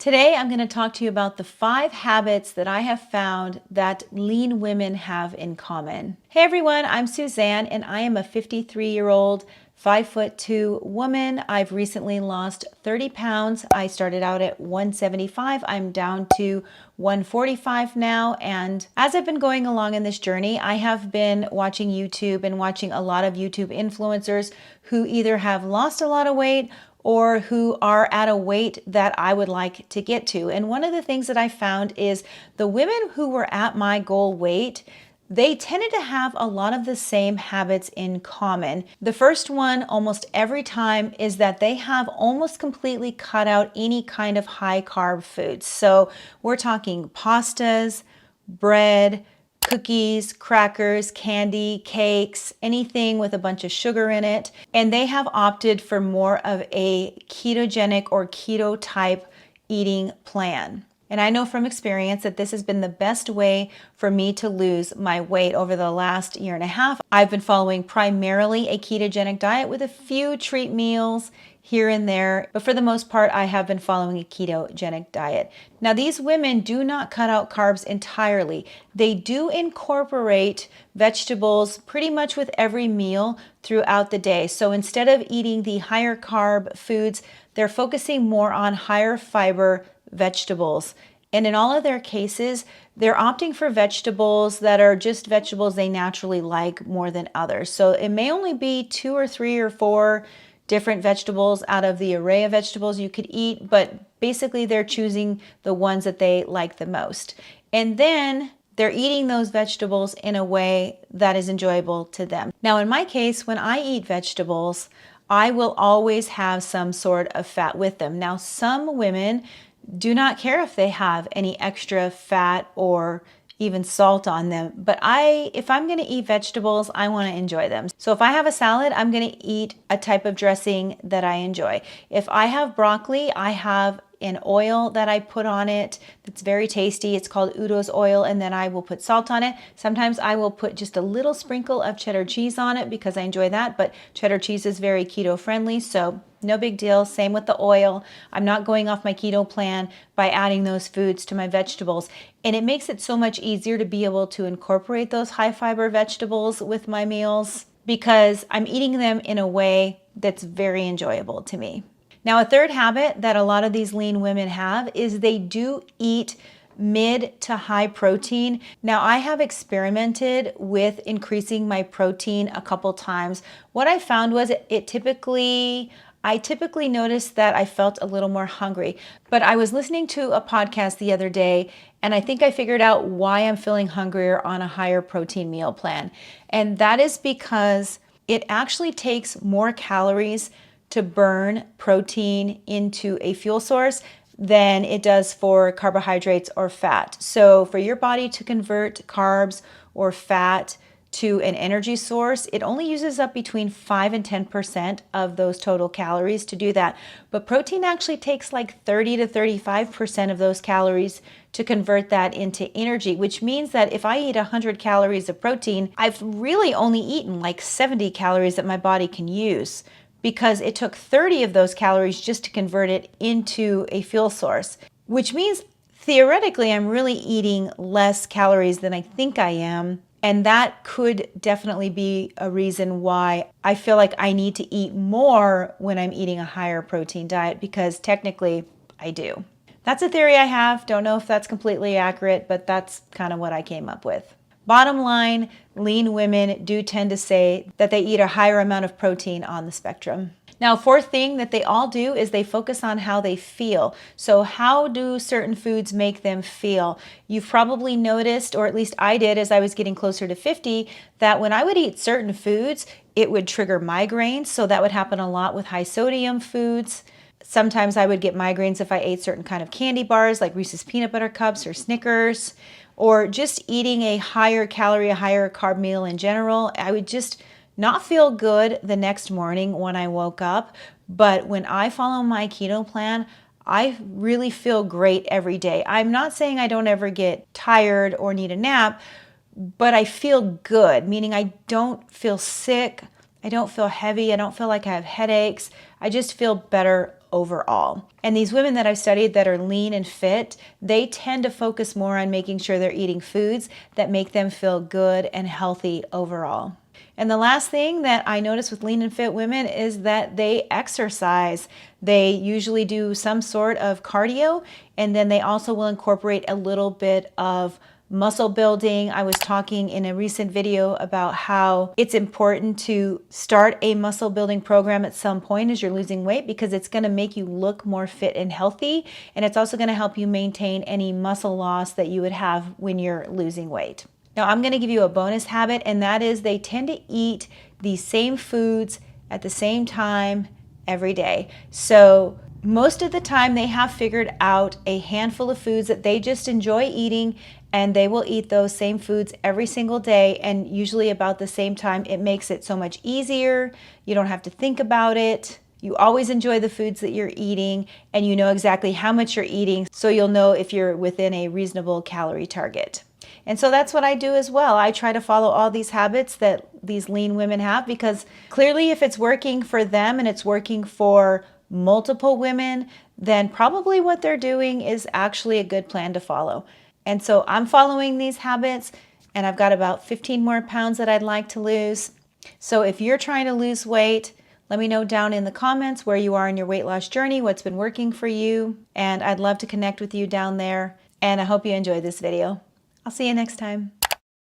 Today, I'm going to talk to you about the 5 habits that I have found that lean women have in common. Hey everyone, I'm Suzanne and I am a 53-year-old, 5'2" woman. I've recently lost 30 pounds. I started out at 175. I'm down to 145 now. And as I've been going along in this journey, I have been watching YouTube and watching a lot of YouTube influencers who either have lost a lot of weight or who are at a weight that I would like to get to. And one of the things that I found is the women who were at my goal weight, they tended to have a lot of the same habits in common. The first one, almost every time, is that they have almost completely cut out any kind of high carb foods. So we're talking pastas, bread, cookies, crackers, candy, cakes, anything with a bunch of sugar in it. And they have opted for more of a ketogenic or keto type eating plan. And I know from experience that this has been the best way for me to lose my weight over the last year and a half. I've been following primarily a ketogenic diet with a few treat meals here and there, but for the most part, I have been following a ketogenic diet. Now, these women do not cut out carbs entirely. They do incorporate vegetables pretty much with every meal throughout the day. So instead of eating the higher carb foods, they're focusing more on higher fiber vegetables. And in all of their cases, they're opting for vegetables that are just vegetables they naturally like more than others. So it may only be 2 or 3 or 4 different vegetables out of the array of vegetables you could eat, but basically they're choosing the ones that they like the most. And then they're eating those vegetables in a way that is enjoyable to them. Now, in my case, when I eat vegetables, I will always have some sort of fat with them. Now, some women do not care if they have any extra fat or even salt on them. But if I'm going to eat vegetables, I want to enjoy them. So if I have a salad, I'm going to eat a type of dressing that I enjoy. If I have broccoli, I have an oil that I put on it that's very tasty. It's called Udo's oil, and then I will put salt on it. Sometimes I will put just a little sprinkle of cheddar cheese on it because I enjoy that, but cheddar cheese is very keto friendly, so no big deal. Same with the oil. I'm not going off my keto plan by adding those foods to my vegetables. And it makes it so much easier to be able to incorporate those high fiber vegetables with my meals because I'm eating them in a way that's very enjoyable to me. Now, a third habit that a lot of these lean women have is they do eat mid to high protein. Now, I have experimented with increasing my protein a couple times. What I found was I typically noticed that I felt a little more hungry, but I was listening to a podcast the other day and I think I figured out why I'm feeling hungrier on a higher protein meal plan. And that is because it actually takes more calories to burn protein into a fuel source than it does for carbohydrates or fat. So for your body to convert carbs or fat to an energy source, it only uses up between 5 and 10% of those total calories to do that. But protein actually takes like 30 to 35% of those calories to convert that into energy, which means that if I eat 100 calories of protein, I've really only eaten like 70 calories that my body can use, because it took 30 of those calories just to convert it into a fuel source, which means theoretically I'm really eating less calories than I think I am. And that could definitely be a reason why I feel like I need to eat more when I'm eating a higher protein diet, because technically I do. That's a theory I have. Don't know if that's completely accurate, but that's kind of what I came up with. Bottom line, lean women do tend to say that they eat a higher amount of protein on the spectrum. Now, fourth thing that they all do is they focus on how they feel. So how do certain foods make them feel? You've probably noticed, or at least I did as I was getting closer to 50, that when I would eat certain foods, it would trigger migraines. So that would happen a lot with high sodium foods. Sometimes I would get migraines if I ate certain kind of candy bars like Reese's Peanut Butter Cups or Snickers, or just eating a higher calorie, a higher carb meal in general. I would just not feel good the next morning when I woke up. But when I follow my keto plan, I really feel great every day. I'm not saying I don't ever get tired or need a nap, but I feel good, meaning I don't feel sick. I don't feel heavy. I don't feel like I have headaches. I just feel better overall. And these women that I've studied that are lean and fit, they tend to focus more on making sure they're eating foods that make them feel good and healthy overall. And the last thing that I notice with lean and fit women is that they exercise. They usually do some sort of cardio, and then they also will incorporate a little bit of muscle building. I was talking in a recent video about how it's important to start a muscle building program at some point as you're losing weight, because it's going to make you look more fit and healthy, and it's also going to help you maintain any muscle loss that you would have when you're losing weight. Now I'm going to give you a bonus habit, and that is they tend to eat the same foods at the same time every day. So most of the time they have figured out a handful of foods that they just enjoy eating, and they will eat those same foods every single day, and usually about the same time. It makes it so much easier. You don't have to think about it. You always enjoy the foods that you're eating, and you know exactly how much you're eating, so you'll know if you're within a reasonable calorie target. And so that's what I do as well. I try to follow all these habits that these lean women have, because clearly if it's working for them and it's working for multiple women, then probably what they're doing is actually a good plan to follow. And so I'm following these habits, and I've got about 15 more pounds that I'd like to lose. So if you're trying to lose weight, let me know down in the comments where you are in your weight loss journey, what's been working for you, and I'd love to connect with you down there. And I hope you enjoyed this video. I'll see you next time.